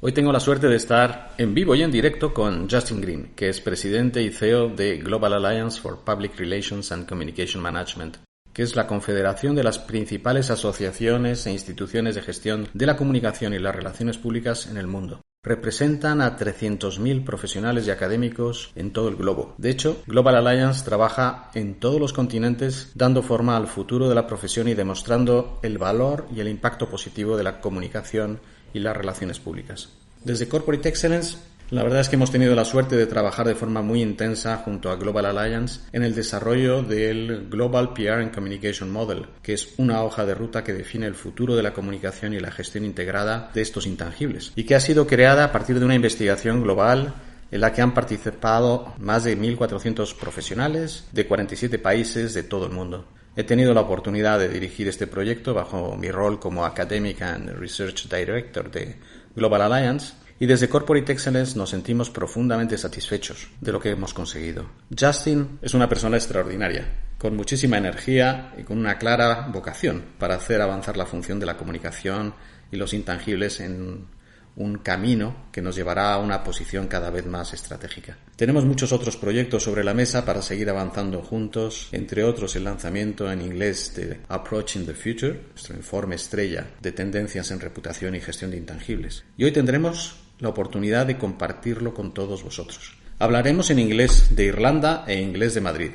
Hoy tengo la suerte de estar en vivo y en directo con Justin Green, que es presidente y CEO de Global Alliance for Public Relations and Communication Management, que es la confederación de las principales asociaciones e instituciones de gestión de la comunicación y las relaciones públicas en el mundo. Representan a 300.000 profesionales y académicos en todo el globo. De hecho, Global Alliance trabaja en todos los continentes dando forma al futuro de la profesión y demostrando el valor y el impacto positivo de la comunicación y las relaciones públicas. Desde Corporate Excellence, la verdad es que hemos tenido la suerte de trabajar de forma muy intensa junto a Global Alliance en el desarrollo del Global PR and Communication Model, que es una hoja de ruta que define el futuro de la comunicación y la gestión integrada de estos intangibles, y que ha sido creada a partir de una investigación global en la que han participado más de 1.400 profesionales de 47 países de todo el mundo. He tenido la oportunidad de dirigir este proyecto bajo mi rol como Academic and Research Director de Global Alliance, y desde Corporate Excellence nos sentimos profundamente satisfechos de lo que hemos conseguido. Justin es una persona extraordinaria, con muchísima energía y con una clara vocación para hacer avanzar la función de la comunicación y los intangibles en un camino que nos llevará a una posición cada vez más estratégica. Tenemos muchos otros proyectos sobre la mesa para seguir avanzando juntos, entre otros el lanzamiento en inglés de Approaching the Future, nuestro informe estrella de tendencias en reputación y gestión de intangibles. Y hoy tendremos la oportunidad de compartirlo con todos vosotros. Hablaremos en inglés de Irlanda e inglés de Madrid.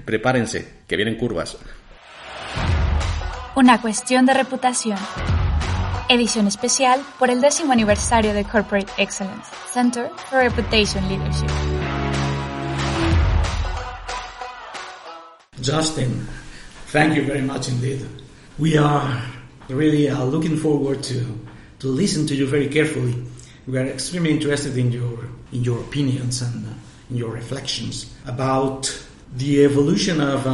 Prepárense, que vienen curvas. Una cuestión de reputación. Edición especial por el 10º aniversario de Corporate Excellence, Center for Reputation Leadership. Justin, thank you very much indeed. We are really looking forward to listen to you very carefully. We are extremely interested in your opinions and in your reflections about the evolution of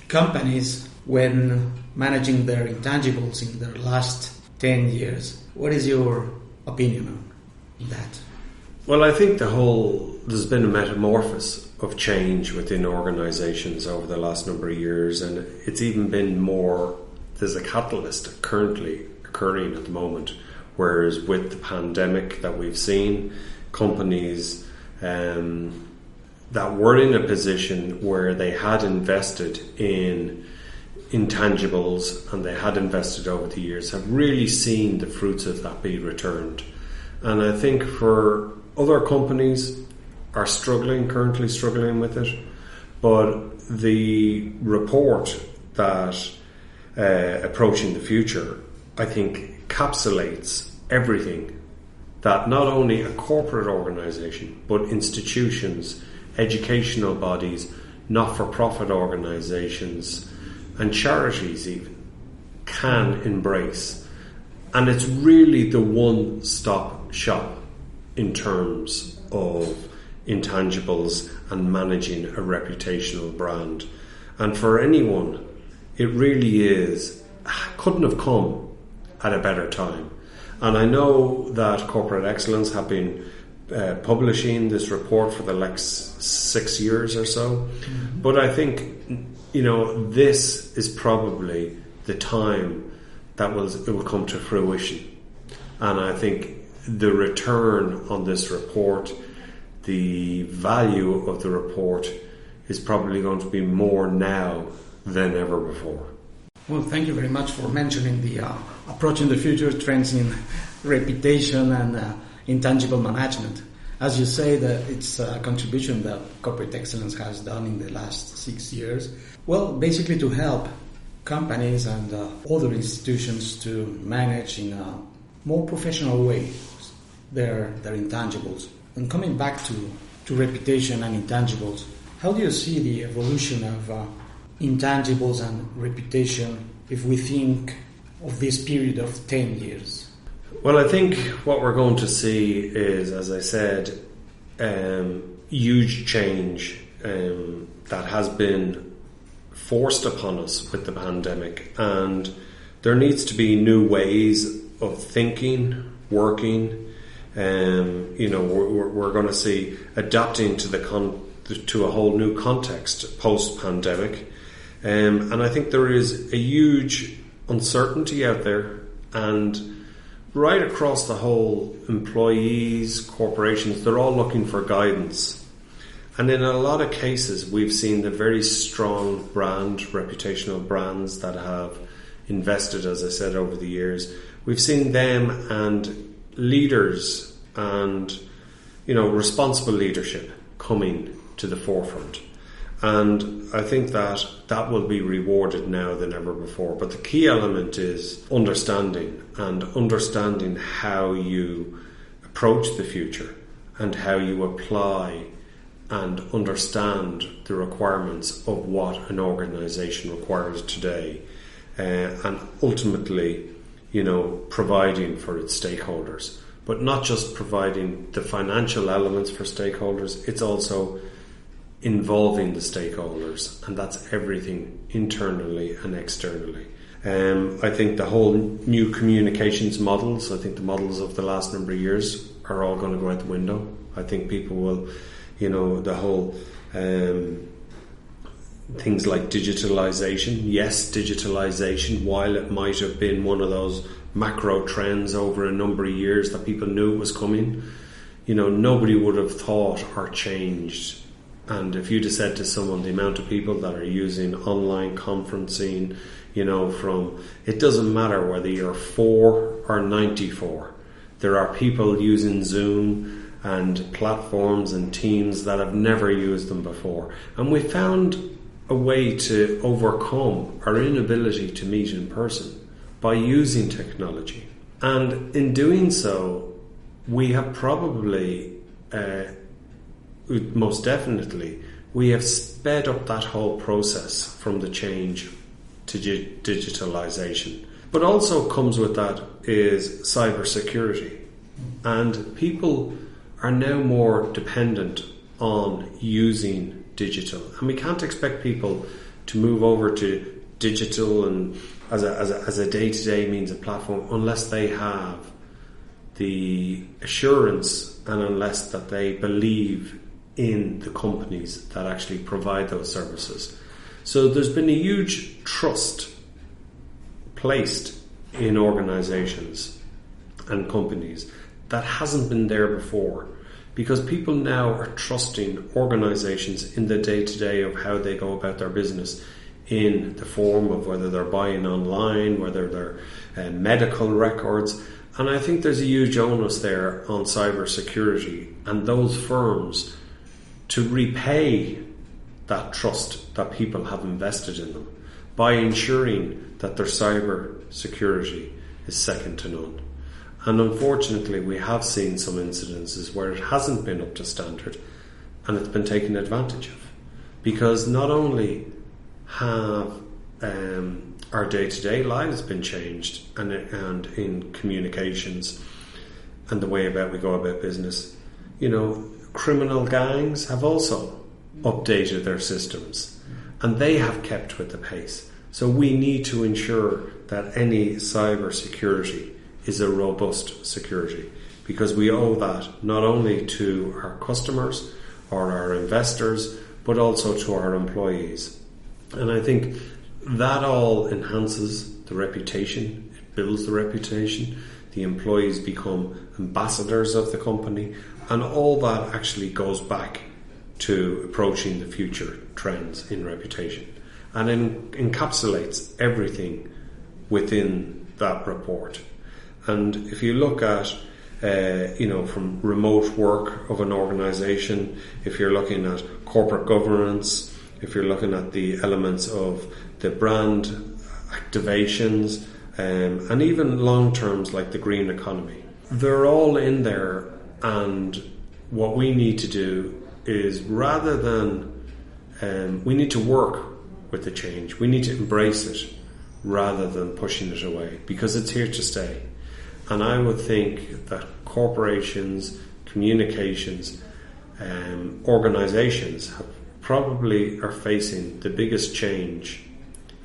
companies when managing their intangibles in their last 10 years. What is your opinion on that? Well, I think there's been a metamorphosis of change within organizations over the last number of years, and it's even been more, there's a catalyst currently occurring at the moment, whereas with the pandemic that we've seen, companies that were in a position where they had invested in intangibles and they had invested over the years have really seen the fruits of that be returned. And I think for other companies are currently struggling with it, but the report that Approaching the Future, I think, encapsulates everything that not only a corporate organisation but institutions, educational bodies, not-for-profit organisations and charities even can embrace. And it's really the one-stop shop in terms of intangibles and managing a reputational brand. And for anyone, it really couldn't have come at a better time. And I know that Corporate Excellence have been publishing this report for the last 6 years or so. Mm-hmm. But I think, this is probably the time that it will come to fruition. And I think the return on this report, the value of the report is probably going to be more now than ever before. Well, thank you very much for mentioning the Approaching the Future trends in reputation and intangible management. As you say, that it's a contribution that Corporate Excellence has done in the last 6 years. Well, basically to help companies and other institutions to manage in a more professional way their intangibles. And coming back to reputation and intangibles, how do you see the evolution of intangibles and reputation if we think of this period of 10 years? Well, I think what we're going to see is, as I said, huge change that has been forced upon us with the pandemic, and there needs to be new ways of thinking, working. We're going to see adapting to a whole new context post-pandemic, and I think there is a huge uncertainty out there, and right across the whole, employees, corporations, they're all looking for guidance. And in a lot of cases, we've seen the very strong reputational brands that have invested, as I said, over the years. We've seen them and leaders and, responsible leadership coming to the forefront. And I think that will be rewarded now than ever before. But the key element is understanding how you approach the future and how you apply and understand the requirements of what an organisation requires today, and ultimately, providing for its stakeholders. But not just providing the financial elements for stakeholders, it's also involving the stakeholders, and that's everything internally and externally. I think the whole new communications models, I think the models of the last number of years are all going to go out the window. I think people will, the whole things like digitalization. Yes, digitalization, while it might have been one of those macro trends over a number of years that people knew it was coming, nobody would have thought or changed. And if you'd have said to someone the amount of people that are using online conferencing, it doesn't matter whether you're 4 or 94. There are people using Zoom and platforms and teams that have never used them before. And we found a way to overcome our inability to meet in person by using technology. And in doing so, we have probably, most definitely, we have sped up that whole process from the change to digitalization. But also comes with that is cybersecurity. And people are now more dependent on using digital. And we can't expect people to move over to digital and as a day-to-day means of platform unless they have the assurance and unless that they believe in the companies that actually provide those services. So there's been a huge trust placed in organizations and companies that hasn't been there before, because people now are trusting organizations in the day-to-day of how they go about their business, in the form of whether they're buying online, whether they're medical records. And I think there's a huge onus there on cybersecurity and those firms to repay that trust that people have invested in them by ensuring that their cyber security is second to none. And unfortunately, we have seen some incidences where it hasn't been up to standard and it's been taken advantage of. Because not only have our day-to-day lives been changed and in communications and the way we go about business, criminal gangs have also updated their systems and they have kept with the pace. So we need to ensure that any cyber security is a robust security, because we owe that not only to our customers or our investors, but also to our employees. And I think that all enhances the reputation, it builds the reputation, the employees become ambassadors of the company, and all that actually goes back to approaching the future trends in reputation and encapsulates everything within that report. And if you look at, from remote work of an organisation, if you're looking at corporate governance, if you're looking at the elements of the brand activations, and even long terms like the green economy, they're all in there. And what we need to do is, rather than, we need to work with the change, we need to embrace it rather than pushing it away, because it's here to stay. And I would think that corporations, communications, organisations probably are facing the biggest change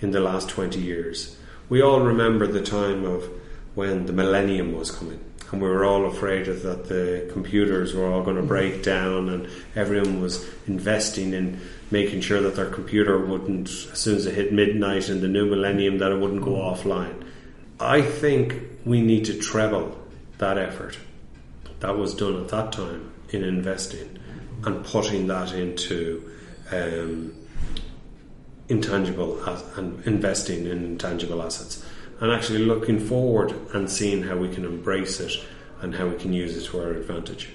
in the last 20 years. We all remember the time of when the millennium was coming, and we were all afraid of that the computers were all going to break down, and everyone was investing in making sure that their computer wouldn't, as soon as it hit midnight in the new millennium, that it wouldn't go offline. I think we need to treble that effort that was done at that time in investing and putting that into intangible and investing in intangible assets, and actually looking forward and seeing how we can embrace it and how we can use it to our advantage.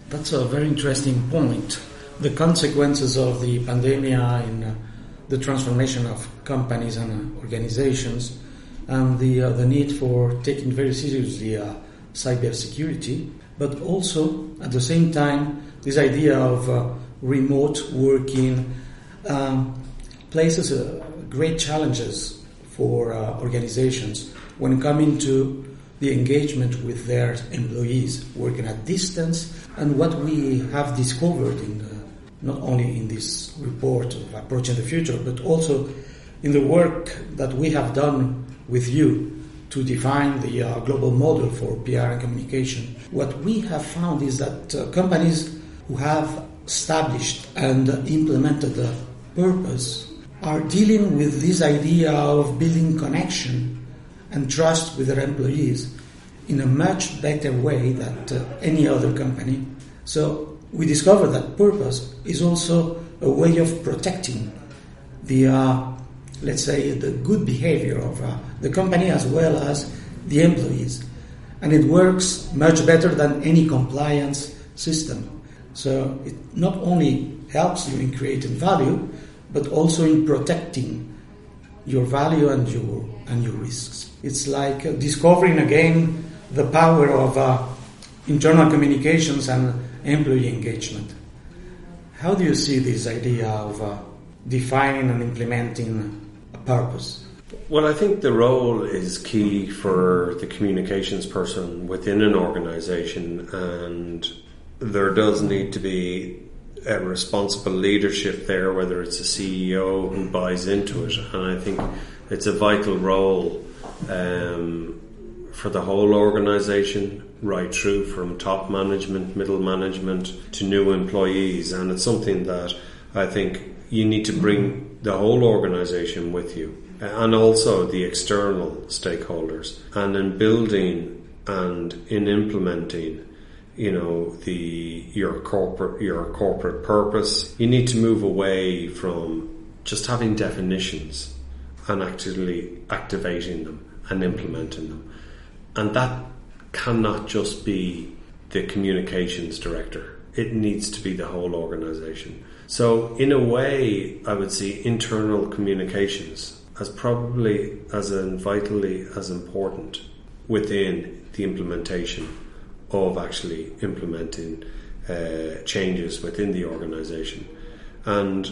That's a very interesting point. The consequences of the pandemic in the transformation of companies and organizations, and the need for taking very seriously cybersecurity, but also at the same time this idea of remote working places great challenges for organizations when coming to the engagement with their employees working at distance. And what we have discovered not only in this report of Approaching the Future, but also in the work that we have done with you to define the global model for PR and communication, what we have found is that companies who have established and implemented a purpose are dealing with this idea of building connection and trust with their employees in a much better way than any other company. So we discovered that purpose is also a way of protecting the, let's say, the good behavior of the company as well as the employees. And it works much better than any compliance system. So it not only helps you in creating value, but also in protecting your value and your risks. It's like discovering again the power of internal communications and employee engagement. How do you see this idea of defining and implementing a purpose? Well, I think the role is key for the communications person within an organization, and there does need to be a responsible leadership there, whether it's a CEO who buys into it. And I think it's a vital role for the whole organisation, right through from top management, middle management to new employees. And it's something that I think you need to bring the whole organisation with you, and also the external stakeholders. And in building and in implementing, your corporate purpose, you need to move away from just having definitions and actually activating them and implementing them. And that cannot just be the communications director. It needs to be the whole organisation. So in a way, I would see internal communications as probably as vitally as important within the implementation of actually implementing changes within the organisation. And,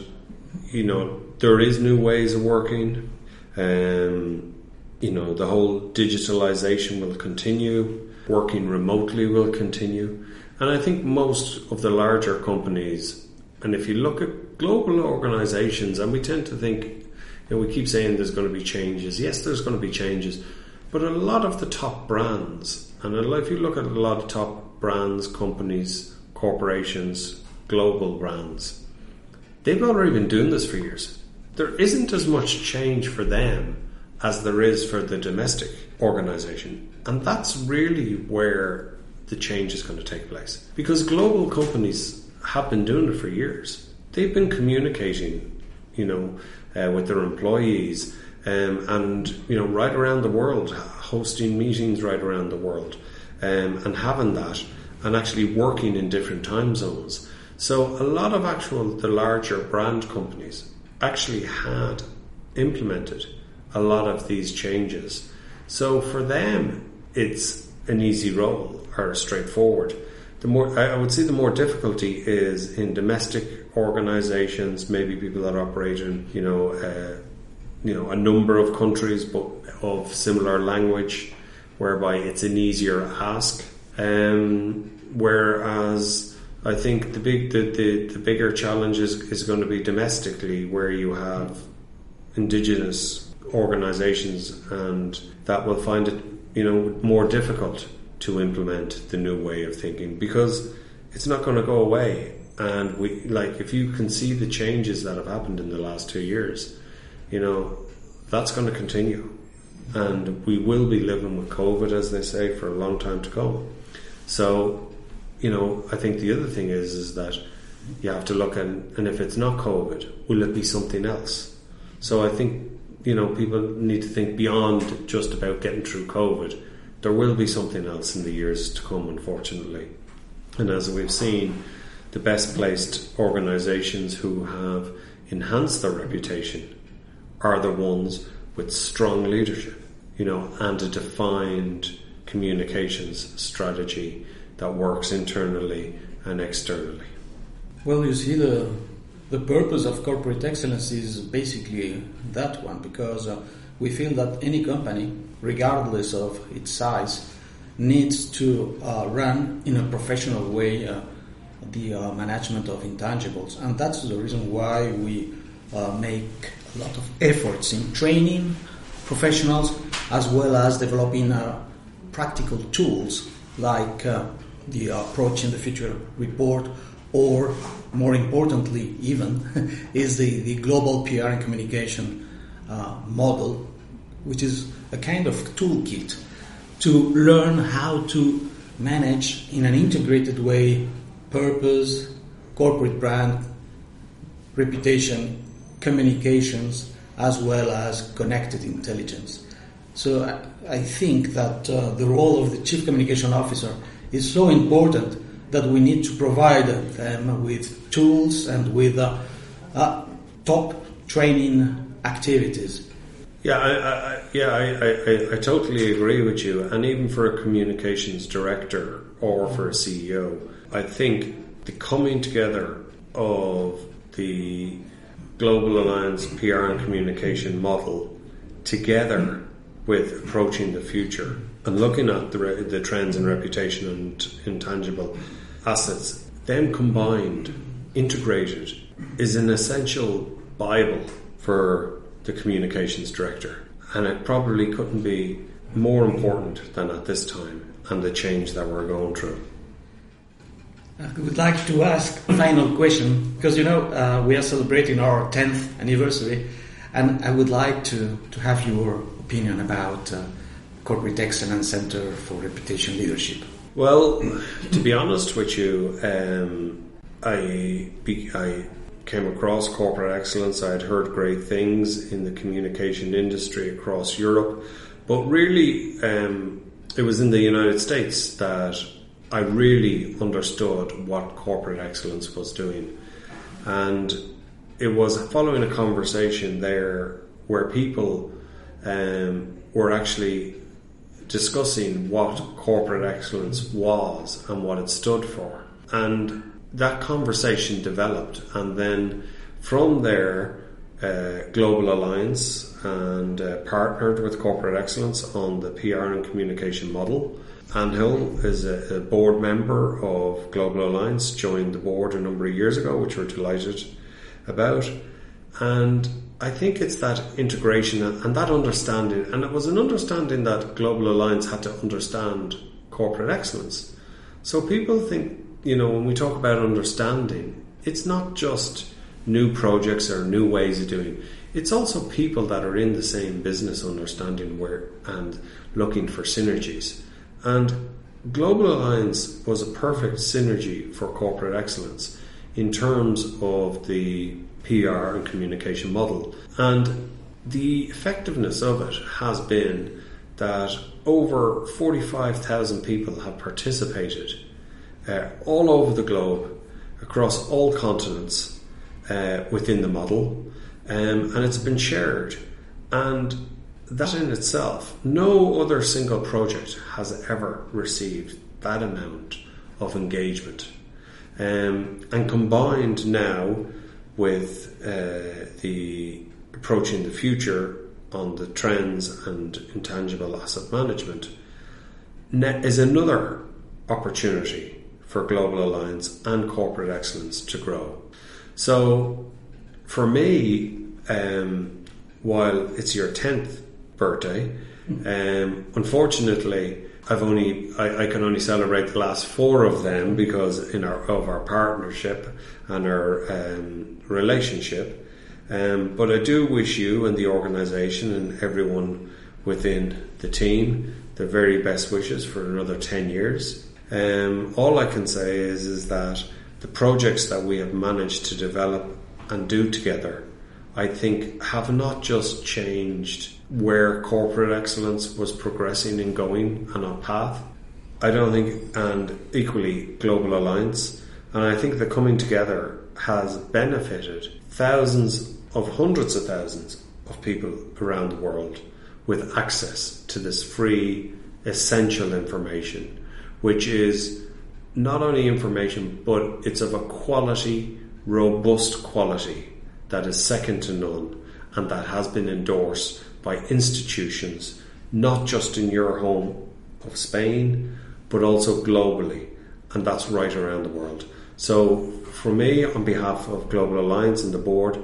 there is new ways of working. The whole digitalisation will continue. Working remotely will continue. And I think most of the larger companies, and if you look at global organisations, and we tend to think, we keep saying there's going to be changes. Yes, there's going to be changes. But a lot of the top brands, and if you look at a lot of top brands, companies, corporations, global brands, they've already been doing this for years. There isn't as much change for them as there is for the domestic organisation. And that's really where the change is going to take place. Because global companies have been doing it for years. They've been communicating, with their employees and right around the world, hosting meetings right around the world, and having that, and actually working in different time zones. So a lot of the larger brand companies actually had implemented a lot of these changes. So for them, it's an easy role or straightforward. I would say the more difficulty is in domestic organisations, maybe people that operate in a number of countries but of similar language, whereby it's an easier ask. Whereas I think the bigger challenge is going to be domestically, where you have indigenous organisations, and that will find it more difficult to implement the new way of thinking, because it's not going to go away. And if you can see the changes that have happened in the last 2 years, that's going to continue. and we will be living with COVID, as they say, for a long time to come. So, I think the other thing is that you have to look at, and if it's not COVID, will it be something else? So I think, people need to think beyond just about getting through COVID. There will be something else in the years to come, unfortunately. And as we've seen, the best placed organisations who have enhanced their reputation are the ones with strong leadership, and a defined communications strategy that works internally and externally. Well, you see, the purpose of corporate excellence is basically that one, because we feel that any company, regardless of its size, needs to run in a professional way the management of intangibles. And that's the reason why we make a lot of efforts in training professionals, as well as developing practical tools like the Approach in the Future report, or more importantly even, is the global PR and communication model, which is a kind of toolkit to learn how to manage in an integrated way purpose, corporate brand, reputation, communications, as well as connected intelligence. So I think that the role of the Chief Communication Officer is so important that we need to provide them with tools and with top training activities. I totally agree with you. And even for a communications director or for a CEO, I think the coming together of the Global Alliance PR and communication model together with Approaching the Future and looking at the trends in reputation and intangible assets, them combined, integrated, is an essential Bible for the communications director. And it probably couldn't be more important than at this time and the change that we're going through. I would like to ask a final question, because we are celebrating our 10th anniversary, and I would like to have your opinion about Corporate Excellence Center for Reputation Leadership. Well, to be honest with you, I came across corporate excellence. I had heard great things in the communication industry across Europe, but really it was in the United States that I really understood what corporate excellence was doing. And it was following a conversation there where people were actually discussing what corporate excellence was and what it stood for. And that conversation developed, and then from there Global Alliance and partnered with Corporate Excellence on the PR and communication model. Anhil is a board member of Global Alliance, joined the board a number of years ago, which we're delighted about. And I think it's that integration and that understanding, and it was an understanding that Global Alliance had to understand corporate excellence. So people think, when we talk about understanding, it's not just new projects or new ways of doing. It's also people that are in the same business understanding and looking for synergies. And Global Alliance was a perfect synergy for corporate excellence in terms of the PR and communication model. And the effectiveness of it has been that over 45,000 people have participated all over the globe, across all continents, within the model, and it's been shared. And that in itself, no other single project has ever received that amount of engagement. And combined now with the Approaching the Future on the trends and intangible asset management is another opportunity for Global Alliance and Corporate Excellence to grow. So for me, while it's your 10th birthday, unfortunately I can only celebrate the last 4 of them because of our partnership and our relationship. But I do wish you and the organisation and everyone within the team. The very best wishes for another 10 years. All I can say is that the projects that we have managed to develop and do together, I think, have not just changed where corporate excellence was progressing and going on our path. I don't think, and equally Global Alliance, and I think the coming together has benefited hundreds of thousands of people around the world with access to this free, essential information, which is not only information, but it's of a quality, robust quality that is second to none, and that has been endorsed by institutions, not just in your home of Spain, but also globally, and that's right around the world. So for me, on behalf of Global Alliance and the board,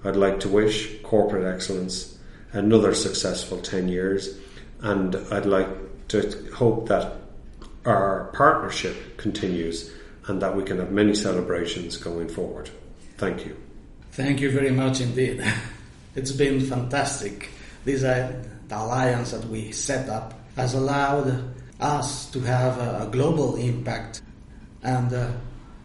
I'd like to wish corporate excellence another successful 10 years, and I'd like to hope that our partnership continues and that we can have many celebrations going forward. Thank you. Thank you very much indeed. It's been fantastic. The alliance that we set up has allowed us to have a global impact, and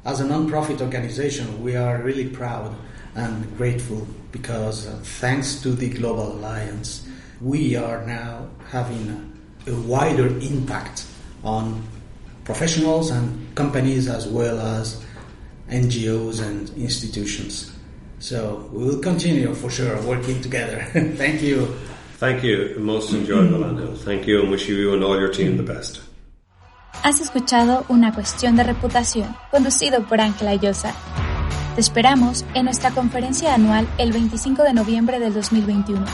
as a non-profit organization we are really proud and grateful because thanks to the Global Alliance we are now having a wider impact on professionals and companies as well as NGOs and institutions. So we will continue for sure working together. Thank you. Thank you. Most enjoyable, Angel. Thank you, and wish you and all your team the best. Has escuchado Una Cuestión de Reputación, conducido por Ángela Llosa. Te esperamos en nuestra conferencia anual el 25 de noviembre del 2021.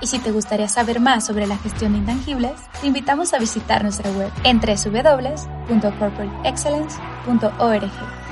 Y si te gustaría saber más sobre la gestión de intangibles, te invitamos a visitar nuestra web en www.corporateexcellence.org.